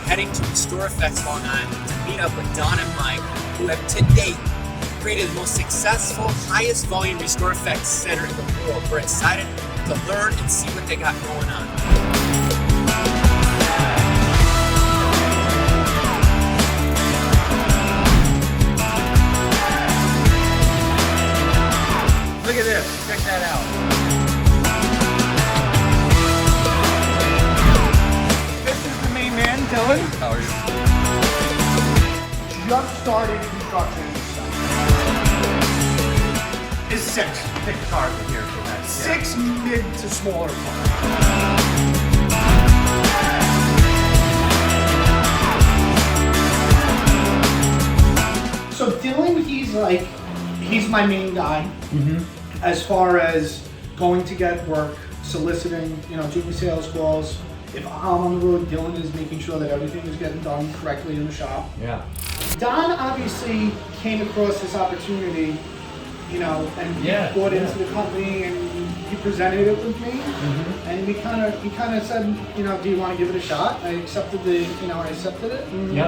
heading to RestorFX Long Island to meet up with Don and Mike, who have to date created the most successful, highest volume RestorFX Center in the world. We're excited to learn and see what they got going on. Look at this, check that out. This is the main man, Dylan. How are you? Just started construction. Is 6. Pick the cars in here for that. 6 mid to smaller cars. So Dylan, he's my main guy. As far as going to get work, soliciting, doing sales calls. If I'm on the road, Dylan is making sure that everything is getting done correctly in the shop. Yeah. Don obviously came across this opportunity, and he bought into the company and he presented it with me, and he kind of said, do you want to give it a shot? I accepted it. And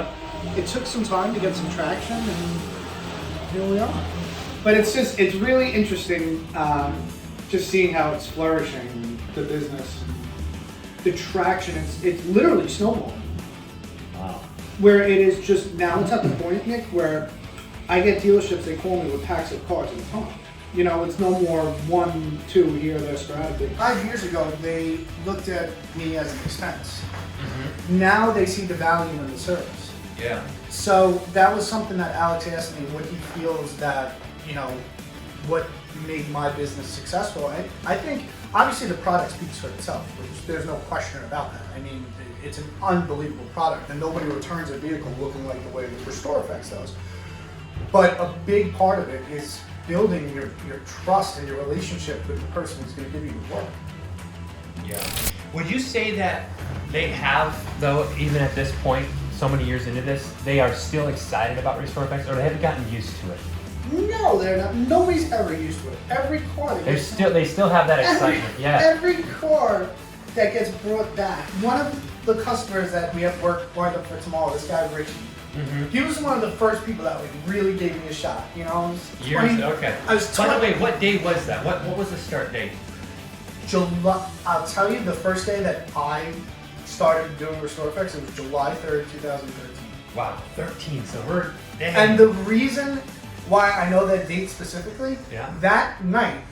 it took some time to get some traction, and here we are. But it's really interesting, just seeing how it's flourishing, the business, the traction. It's literally snowballing. Wow. Where it is just now, it's at the point, Nick, where I get dealerships, they call me with packs of cars at a time. It's no more 1, 2 here, there sporadically. 5 years ago, they looked at me as an expense. Now they see the value in the service. Yeah. So that was something that Alex asked me, what he feels that, what made my business successful. I think, obviously the product speaks for itself. There's no question about that. I mean, it's an unbelievable product, and nobody returns a vehicle looking like the way the RestorFX does. But a big part of it is building your trust and your relationship with the person who's going to give you the work. Yeah. Would you say that they have, though, even at this point, so many years into this, they are still excited about RestorFX, or they haven't gotten used to it? No, they're not. Nobody's ever used to it. Every car They still have that excitement. Every car that gets brought back. One of the customers that we have work lined up for tomorrow, this guy Richie. He was one of the first people that really gave me a shot. Okay. I was 20. By the way, what day was that? What was the start date? July. I'll tell you, the first day that I started doing RestorFX, it was July 3rd, 2013. Wow, 13. So we're. And the reason why I know that date specifically, that night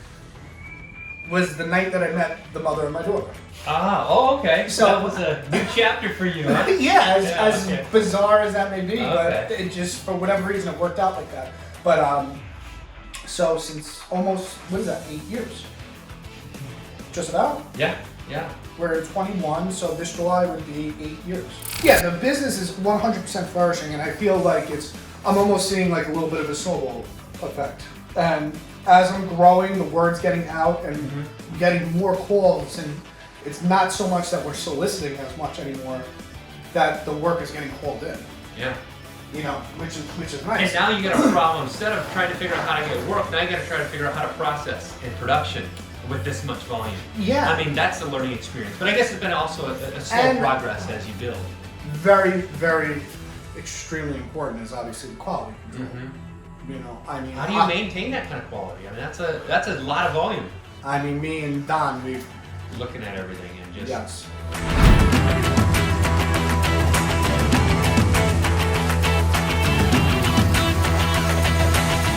was the night that I met the mother of my daughter. Okay. So that was a new chapter for you, huh? As bizarre as that may be, but it just, for whatever reason, it worked out like that. But, so since almost, 8 years? Just about? Yeah. We're 21, so this July would be 8 years. Yeah, the business is 100% flourishing, and I feel like I'm almost seeing like a little bit of a snowball effect. And as I'm growing, the word's getting out and getting more calls, and it's not so much that we're soliciting as much anymore, that the work is getting called in. Yeah. Which is nice. And now you got a problem. Instead of trying to figure out how to get work, now you got to try to figure out how to process in production with this much volume. Yeah. I mean, that's a learning experience. But I guess it's been also a slow progress as you build. Very, very extremely important is obviously the quality control. How do you maintain that kind of quality? I mean, that's a lot of volume. I mean, me and Don, we've looking at everything and just yes.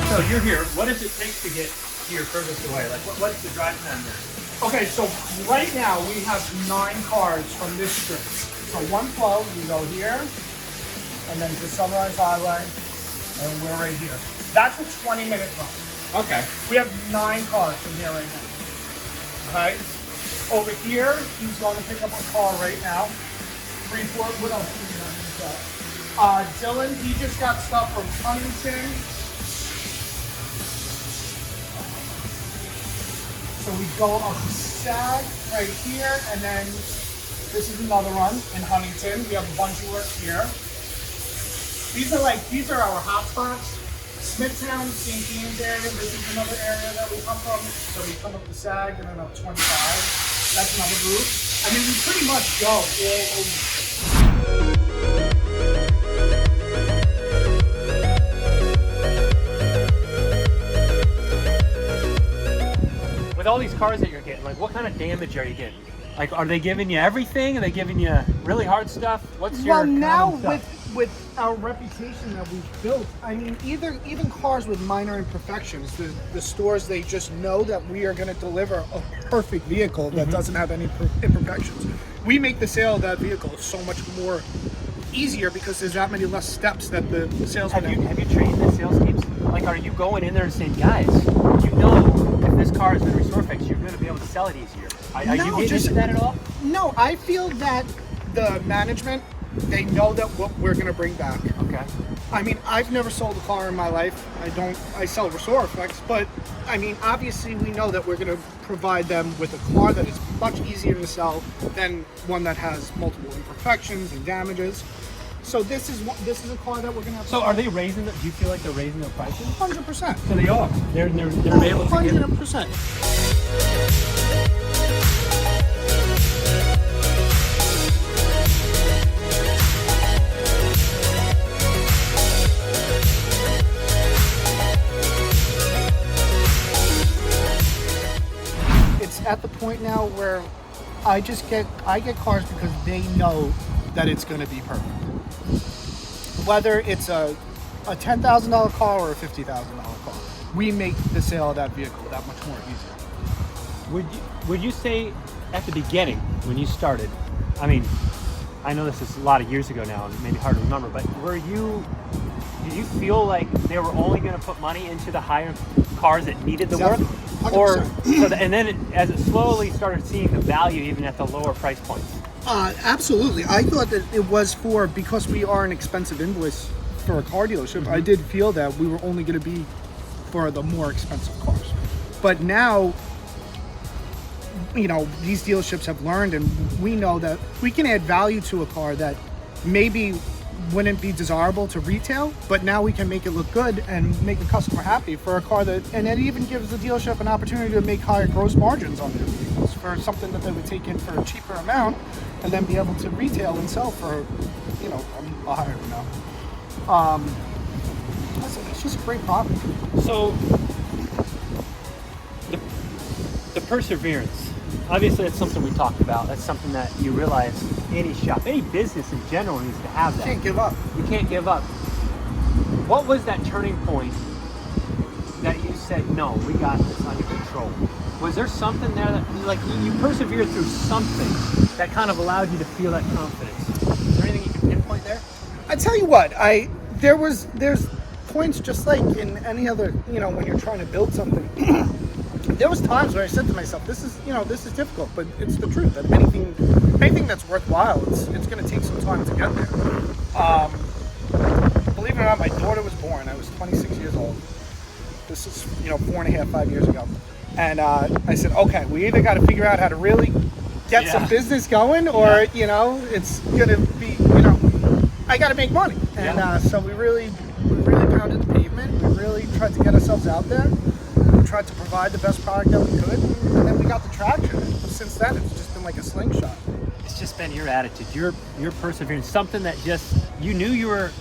So you're here. What does it take to get here furthest away? Like, what's the drive time there? Okay, so right now we have 9 cars from this strip. So one flow, we go here, and then to Sunrise Highway, and we're right here. That's a 20-minute run. Okay. We have 9 cars from here right now. Okay? Over here, he's going to pick up a car right now. 3-4, what else do we have? Dylan, he just got stuff from Huntington. So we go up the Sag right here, and then this is another run in Huntington. We have a bunch of work here. These are our hot spots. Smithtown, St. James area, this is another area that we come from. So we come up the Sag and then up 25. That's another group. I mean, we pretty much go all over the place. with all these cars that you're getting, like what kind of damage are you getting? Like, are they giving you everything? Are they giving you really hard stuff? What's your now common stuff? with our reputation that we've built, I mean, even cars with minor imperfections, the stores, they just know that we are going to deliver a perfect vehicle that doesn't have any imperfections. We make the sale of that vehicle so much more easier because there's that many less steps that the salesman. Have you trained the sales teams? Like, are you going in there and saying, guys, you know, if this car is in RestorFX, you're going to be able to sell it easier? Are you getting into that at all? No, I feel that the management, they know that what we're going to bring back. Okay. I mean, I've never sold a car in my life. I sell RestorFX, but I mean, obviously we know that we're going to provide them with a car that is much easier to sell than one that has multiple imperfections and damages. So this is a car that we're going to have. So are they raising do you feel like they're raising their prices? 100%. So they are. They're able to get 100%. At the point now where I get cars because they know that it's going to be perfect. Whether it's a $10,000 car or a $50,000 car, we make the sale of that vehicle that much more easier. Would you say at the beginning when you started? I mean, I know this is a lot of years ago now, and maybe hard to remember, but did you feel like they were only going to put money into the higher cars that needed the work? 100%. And then as it slowly started seeing the value even at the lower price points? Absolutely. I thought that it was because we are an expensive invoice for a car dealership, I did feel that we were only going to be for the more expensive cars. But now, you know, these dealerships have learned, and we know that we can add value to a car that maybe wouldn't be desirable to retail, but now we can make it look good and make the customer happy for a car and it even gives the dealership an opportunity to make higher gross margins on their vehicles for something that they would take in for a cheaper amount and then be able to retail and sell for, you know, a higher amount. Listen, it's just a great product. So the perseverance, obviously that's something we talked about. That's something that you realize any shop, any business in general needs to have that. You can't give up. You can't give up. What was that turning point that you said, no, we got this under control? Was there something there that, like, you persevered through something that kind of allowed you to feel that confidence? Is there anything you can pinpoint there? I tell you what, there's points just like in any other, you know, when you're trying to build something. There was times where I said to myself, this is difficult, but it's the truth. That anything that's worthwhile, it's going to take some time to get there. Believe it or not, my daughter was born. I was 26 years old. This is, 5 years ago. And I said, okay, we either got to figure out how to really get some business going, or it's going to be, I got to make money. And so we really pounded the pavement. We really tried to get ourselves out there. We tried to provide the best product that we could, and then we got the traction. Since then, it's just been like a slingshot. It's just been your attitude, your perseverance, something that just, you knew you were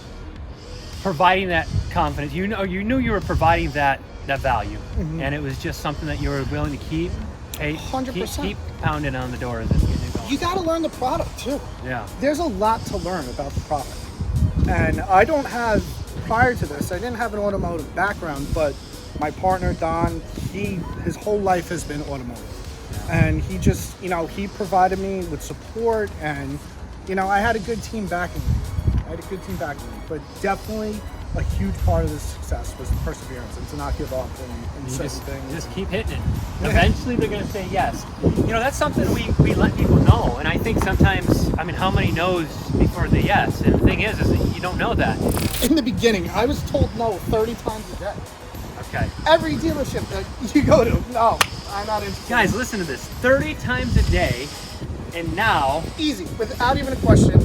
providing that confidence. You knew you were providing that value, and it was just something that you were willing to keep 100%. Keep pounding on the doors and getting it going. You got to learn the product too. Yeah. There's a lot to learn about the product, and prior to this, I didn't have an automotive background, but my partner Don, his whole life has been automotive, and he just, he provided me with support, and I had a good team backing me. But definitely a huge part of this success was the perseverance and to not give up and certain things. Just keep hitting it. Eventually they're going to say yes. That's something we let people know, and I think sometimes, how many no's before the yes? And the thing is that you don't know that. In the beginning, I was told no 30 times a day. Okay. Every dealership that you go to, no, I'm not interested. Guys, listen to this. 30 times a day, and now... Easy, without even a question,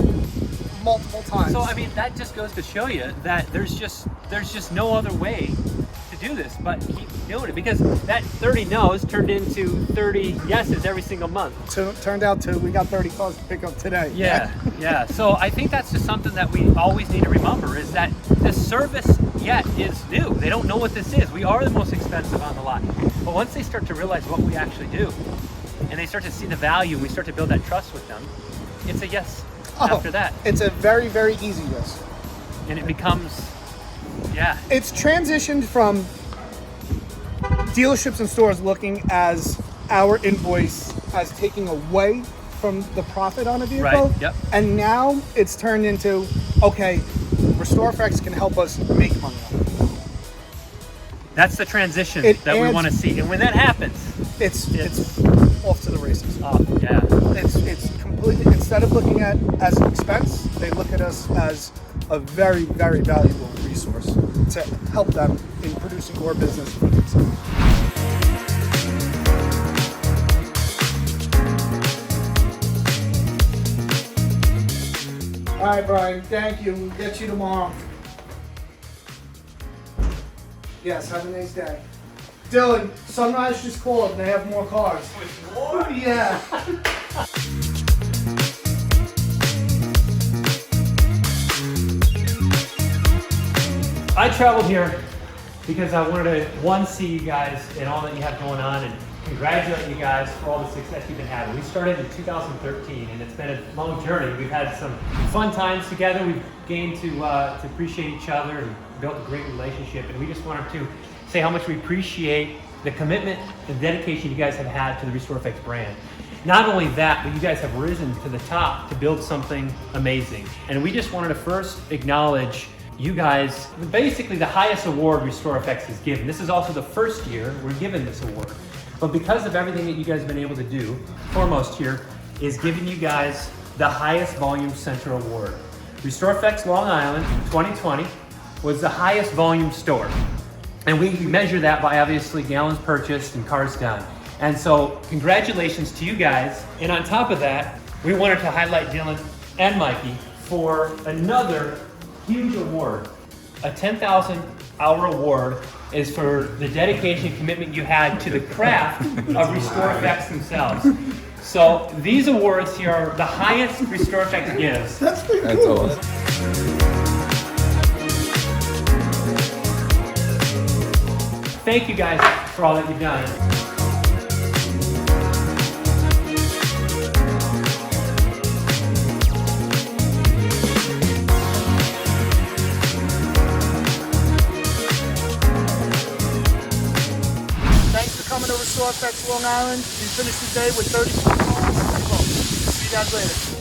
multiple times. So, that just goes to show you that there's just no other way to do this but keep doing it, because that 30 no's turned into 30 yeses every single month. Turned out we got 30 calls to pick up today. Yeah. So I think that's just something that we always need to remember, is that this service yet is new. They don't know what this is. We are the most expensive on the lot. But once they start to realize what we actually do, and they start to see the value, we start to build that trust with them, it's a yes after that. It's a very, very easy yes. And it becomes, yeah. It's transitioned from dealerships and stores looking as our invoice as taking away from the profit on a vehicle. Right, yep. And now it's turned into, okay, RestorFX can help us make money on it. That's the transition that we want to see. And when that happens, it's off to the races. Oh, yeah. It's completely, instead of looking at as an expense, they look at us as a very, very valuable resource to help them in producing more business for themselves. All right, Brian, thank you. We'll get you tomorrow. Yes, have a nice day. Dylan, Sunrise just called and they have more cars. With more? Yeah. I traveled here because I wanted to, one, see you guys and all that you have going on, and congratulate you guys for all the success you've been having. We started in 2013, and it's been a long journey. We've had some fun times together. We've gained to appreciate each other and built a great relationship, and we just wanted to say how much we appreciate the commitment and dedication you guys have had to the RestorFX brand. Not only that, but you guys have risen to the top to build something amazing. And we just wanted to first acknowledge you guys, basically the highest award RestorFX has given. This is also the first year we're given this award. But because of everything that you guys have been able to do, foremost here is giving you guys the highest volume center award. RestorFX Long Island 2020 was the highest volume store. And we measure that by obviously gallons purchased and cars done. And so congratulations to you guys. And on top of that, we wanted to highlight Dylan and Mikey for another huge award. A 10,000 hour award is for the dedication and commitment you had to the craft of RestorFX themselves. So these awards here are the highest RestorFX gives. That's pretty cool. Awesome. Thank you guys for all that you've done. Thanks for coming to RestorFX Long Island. We finished the day with 34 cars. See you guys later.